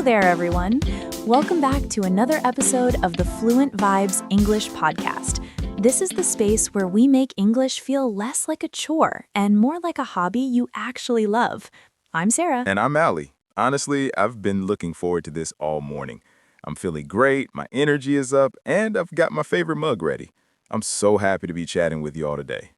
there, everyone. Welcome back to another episode of the Fluent Vibes English podcast. This is the space where we make English feel less like a chore and more like a hobby you actually love. I'm Sarah. And I'm Allie. Honestly, I've been looking forward to this all morning. I'm feeling great, my energy is up, and I've got my favorite mug ready. I'm so happy to be chatting with you all today.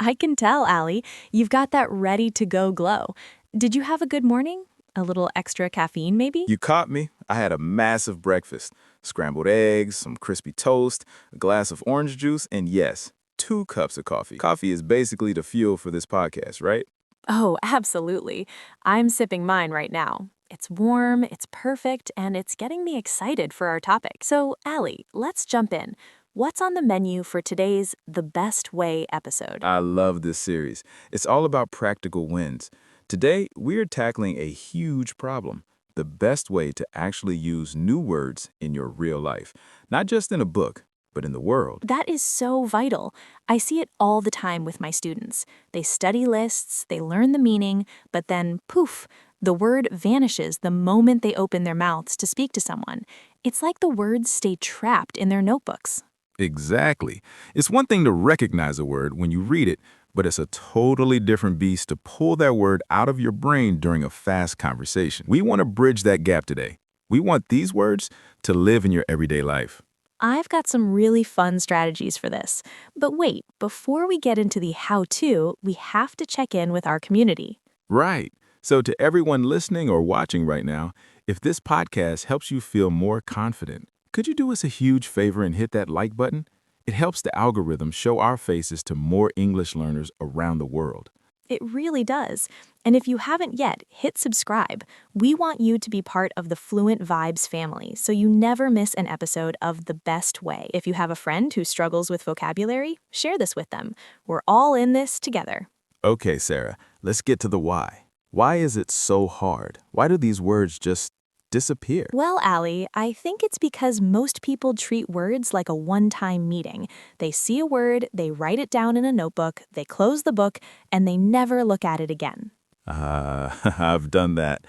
I can tell, Allie. You've got that ready-to-go glow. Did you have a good morning? A little extra caffeine, maybe? You caught me. I had a massive breakfast. Scrambled eggs, some crispy toast, a glass of orange juice, and yes, 2 cups of coffee. Coffee is basically the fuel for this podcast, right? Oh, absolutely. I'm sipping mine right now. It's warm, it's perfect, and it's getting me excited for our topic. So, Allie, let's jump in. What's on the menu for today's The Best Way episode? I love this series. It's all about practical wins. Today, we're tackling a huge problem. The best way to actually use new words in your real life. Not just in a book, but in the world. That is so vital. I see it all the time with my students. They study lists, they learn the meaning, but then, poof, the word vanishes the moment they open their mouths to speak to someone. It's like the words stay trapped in their notebooks. Exactly. It's one thing to recognize a word when you read it, but it's a totally different beast to pull that word out of your brain during a fast conversation. We want to bridge that gap today. We want these words to live in your everyday life. I've got some really fun strategies for this. But wait, before we get into the how-to, we have to check in with our community. Right. So to everyone listening or watching right now, if this podcast helps you feel more confident, could you do us a huge favor and hit that like button? It helps the algorithm show our faces to more English learners around the world. It really does. And if you haven't yet, hit subscribe. We want you to be part of the Fluent Vibes family, so you never miss an episode of The Best Way. If you have a friend who struggles with vocabulary, share this with them. We're all in this together. Okay, Sarah, let's get to the why. Why is it so hard? Why do these words just disappear? Well, Allie, I think it's because most people treat words like a one-time meeting. They see a word, they write it down in a notebook, they close the book, and they never look at it again. I've done that.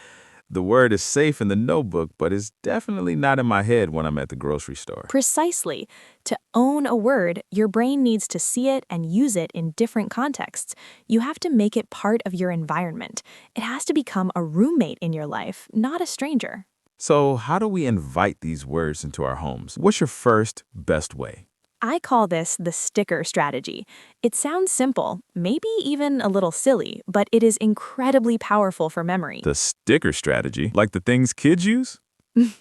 The word is safe in the notebook, but it's definitely not in my head when I'm at the grocery store. Precisely. To own a word, your brain needs to see it and use it in different contexts. You have to make it part of your environment. It has to become a roommate in your life, not a stranger. So how do we invite these words into our homes? What's your first best way? I call this the sticker strategy. It sounds simple, maybe even a little silly, but it is incredibly powerful for memory. The sticker strategy? Like the things kids use?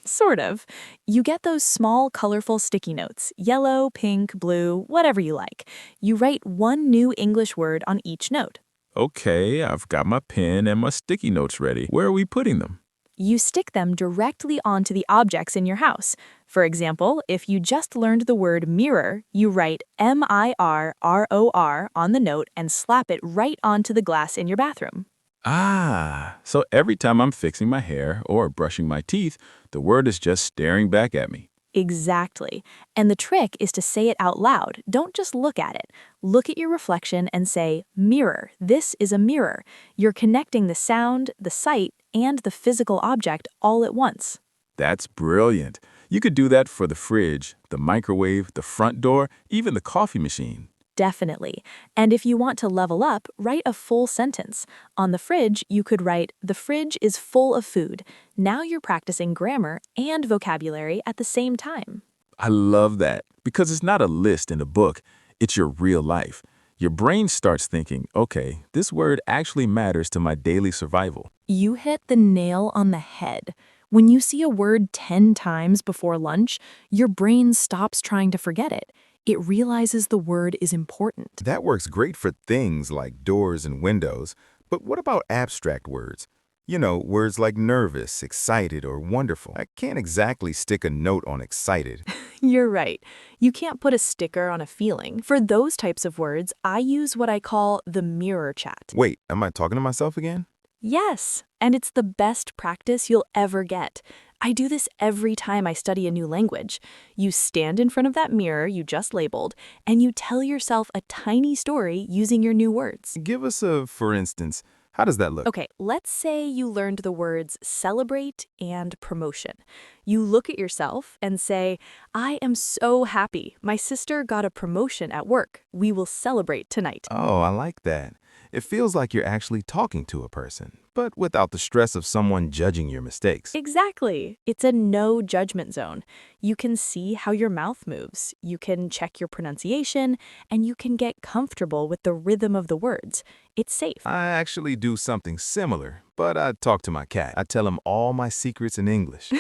Sort of. You get those small, colorful sticky notes, yellow, pink, blue, whatever you like. You write one new English word on each note. Okay, I've got my pen and my sticky notes ready. Where are we putting them? You stick them directly onto the objects in your house. For example, if you just learned the word mirror, you write M-I-R-R-O-R on the note and slap it right onto the glass in your bathroom. So every time I'm fixing my hair or brushing my teeth, the word is just staring back at me. Exactly. And the trick is to say it out loud. Don't just look at it. Look at your reflection and say, mirror, this is a mirror. You're connecting the sound, the sight, and the physical object all at once. That's brilliant. You could do that for the fridge, the microwave, the front door, even the coffee machine. Definitely. And if you want to level up, write a full sentence. On the fridge, you could write, the fridge is full of food. Now you're practicing grammar and vocabulary at the same time. I love that because it's not a list in a book. It's your real life. Your brain starts thinking, okay, this word actually matters to my daily survival. You hit the nail on the head. When you see a word 10 times before lunch, your brain stops trying to forget it. It realizes the word is important. That works great for things like doors and windows, but what about abstract words? You know, words like nervous, excited, or wonderful. I can't exactly stick a note on excited. You're right. You can't put a sticker on a feeling. For those types of words, I use what I call the mirror chat. Wait, am I talking to myself again? Yes, and it's the best practice you'll ever get. I do this every time I study a new language. You stand in front of that mirror you just labeled, and you tell yourself a tiny story using your new words. Give us a for instance. How does that look? Okay, let's say you learned the words celebrate and promotion. You look at yourself and say, I am so happy. My sister got a promotion at work. We will celebrate tonight. Oh, I like that. It feels like you're actually talking to a person, but without the stress of someone judging your mistakes. Exactly. It's a no judgment zone. You can see how your mouth moves, you can check your pronunciation, and you can get comfortable with the rhythm of the words. It's safe. I actually do something similar, but I talk to my cat. I tell him all my secrets in English.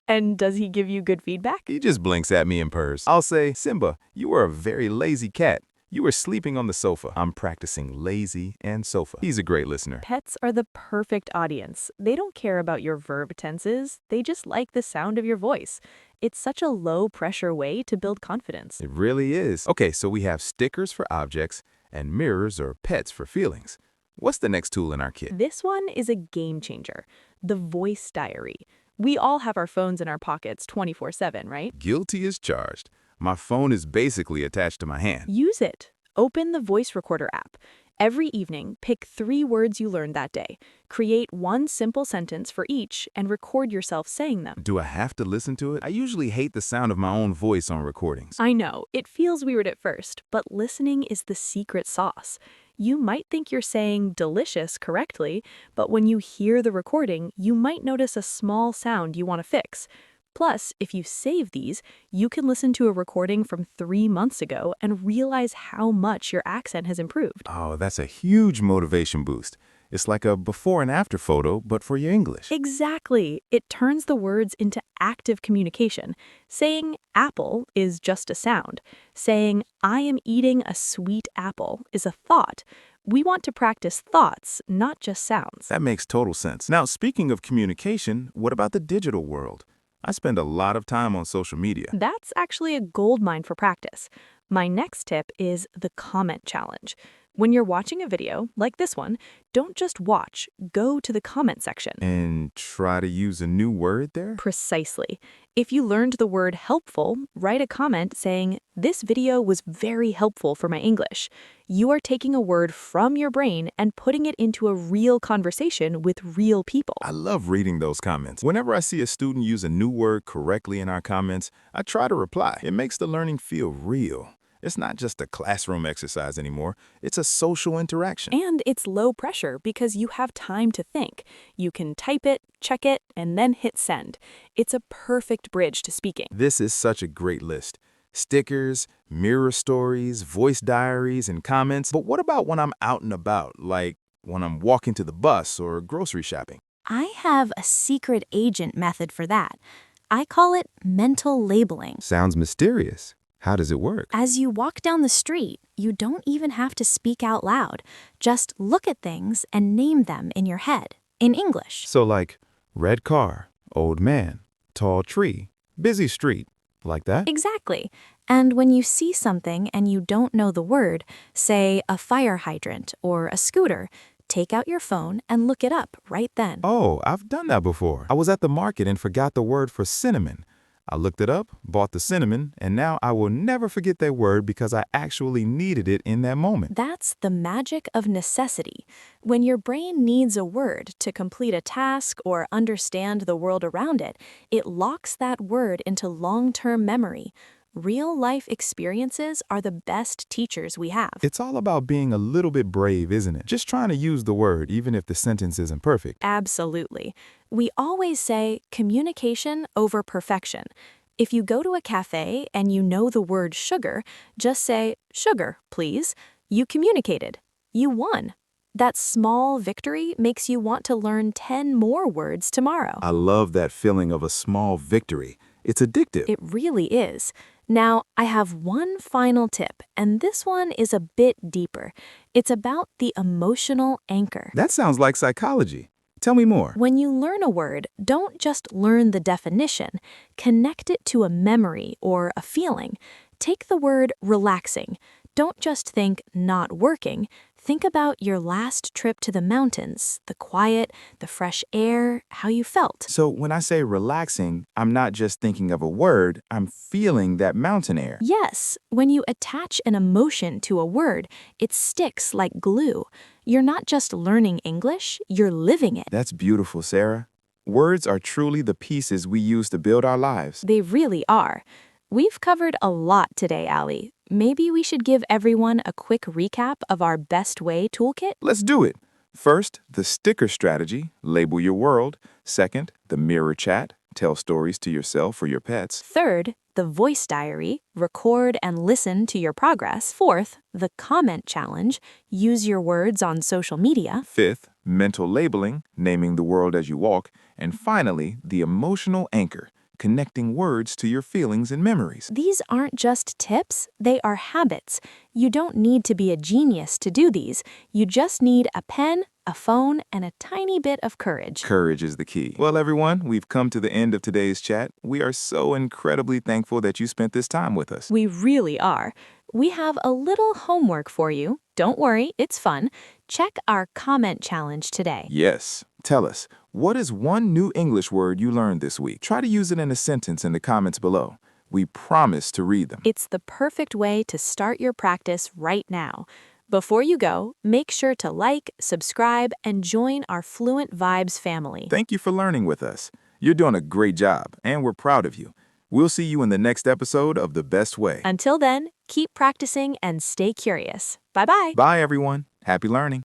And does he give you good feedback? He just blinks at me and purrs. I'll say, Simba, you are a very lazy cat. You were sleeping on the sofa. I'm practicing lazy and sofa. He's a great listener. Pets are the perfect audience. They don't care about your verb tenses, they just like the sound of your voice. It's such a low-pressure way to build confidence. It really is. Okay, so we have stickers for objects and mirrors or pets for feelings. What's the next tool in our kit? This one is a game changer, the voice diary. We all have our phones in our pockets 24/7, right? Guilty as charged. My phone is basically attached to my hand. Use it. Open the voice recorder app. Every evening, pick 3 words you learned that day. Create one simple sentence for each and record yourself saying them. Do I have to listen to it? I usually hate the sound of my own voice on recordings. I know, it feels weird at first, but listening is the secret sauce. You might think you're saying delicious correctly, but when you hear the recording, you might notice a small sound you want to fix. Plus, if you save these, you can listen to a recording from 3 months ago and realize how much your accent has improved. Oh, that's a huge motivation boost. It's like a before and after photo, but for your English. Exactly. It turns the words into active communication. Saying apple is just a sound. Saying I am eating a sweet apple is a thought. We want to practice thoughts, not just sounds. That makes total sense. Now, speaking of communication, what about the digital world? I spend a lot of time on social media. That's actually a goldmine for practice. My next tip is the comment challenge. When you're watching a video, like this one, don't just watch, go to the comment section. And try to use a new word there? Precisely. If you learned the word helpful, write a comment saying, "This video was very helpful for my English." You are taking a word from your brain and putting it into a real conversation with real people. I love reading those comments. Whenever I see a student use a new word correctly in our comments, I try to reply. It makes the learning feel real. It's not just a classroom exercise anymore. It's a social interaction. And it's low pressure because you have time to think. You can type it, check it, and then hit send. It's a perfect bridge to speaking. This is such a great list. Stickers, mirror stories, voice diaries, and comments. But what about when I'm out and about, like when I'm walking to the bus or grocery shopping? I have a secret agent method for that. I call it mental labeling. Sounds mysterious. How does it work? As you walk down the street, you don't even have to speak out loud. Just look at things and name them in your head, in English. So like red car, old man, tall tree, busy street, like that? Exactly. And when you see something and you don't know the word, say a fire hydrant or a scooter, take out your phone and look it up right then. Oh, I've done that before. I was at the market and forgot the word for cinnamon. I looked it up, bought the cinnamon, and now I will never forget that word because I actually needed it in that moment. That's the magic of necessity. When your brain needs a word to complete a task or understand the world around it, it locks that word into long-term memory. Real-life experiences are the best teachers we have. It's all about being a little bit brave, isn't it? Just trying to use the word, even if the sentence isn't perfect. Absolutely. We always say communication over perfection. If you go to a cafe and you know the word sugar, just say, "Sugar, please." You communicated. You won. That small victory makes you want to learn 10 more words tomorrow. I love that feeling of a small victory. It's addictive. It really is. Now, I have one final tip, and this one is a bit deeper. It's about the emotional anchor. That sounds like psychology. Tell me more. When you learn a word, don't just learn the definition. Connect it to a memory or a feeling. Take the word relaxing. Don't just think not working. Think about your last trip to the mountains, the quiet, the fresh air, how you felt. So when I say relaxing, I'm not just thinking of a word, I'm feeling that mountain air. Yes, when you attach an emotion to a word, it sticks like glue. You're not just learning English, you're living it. That's beautiful, Sarah. Words are truly the pieces we use to build our lives. They really are. We've covered a lot today, Allie. Maybe we should give everyone a quick recap of our best way toolkit? Let's do it. First, the sticker strategy, label your world. Second, the mirror chat, tell stories to yourself or your pets. Third, the voice diary, record and listen to your progress. Fourth, the comment challenge, use your words on social media. Fifth, mental labeling, naming the world as you walk. And finally, the emotional anchor, connecting words to your feelings and memories. These aren't just tips, they are habits. You don't need to be a genius to do these. You just need a pen, a phone, and a tiny bit of courage. Courage is the key. Well, everyone, we've come to the end of today's chat. We are so incredibly thankful that you spent this time with us. We really are. We have a little homework for you. Don't worry, it's fun. Check our comment challenge today. Yes. Tell us, what is one new English word you learned this week? Try to use it in a sentence in the comments below. We promise to read them. It's the perfect way to start your practice right now. Before you go, make sure to like, subscribe, and join our Fluent Vibes family. Thank you for learning with us. You're doing a great job, and we're proud of you. We'll see you in the next episode of The Best Way. Until then, keep practicing and stay curious. Bye-bye. Bye, everyone. Happy learning.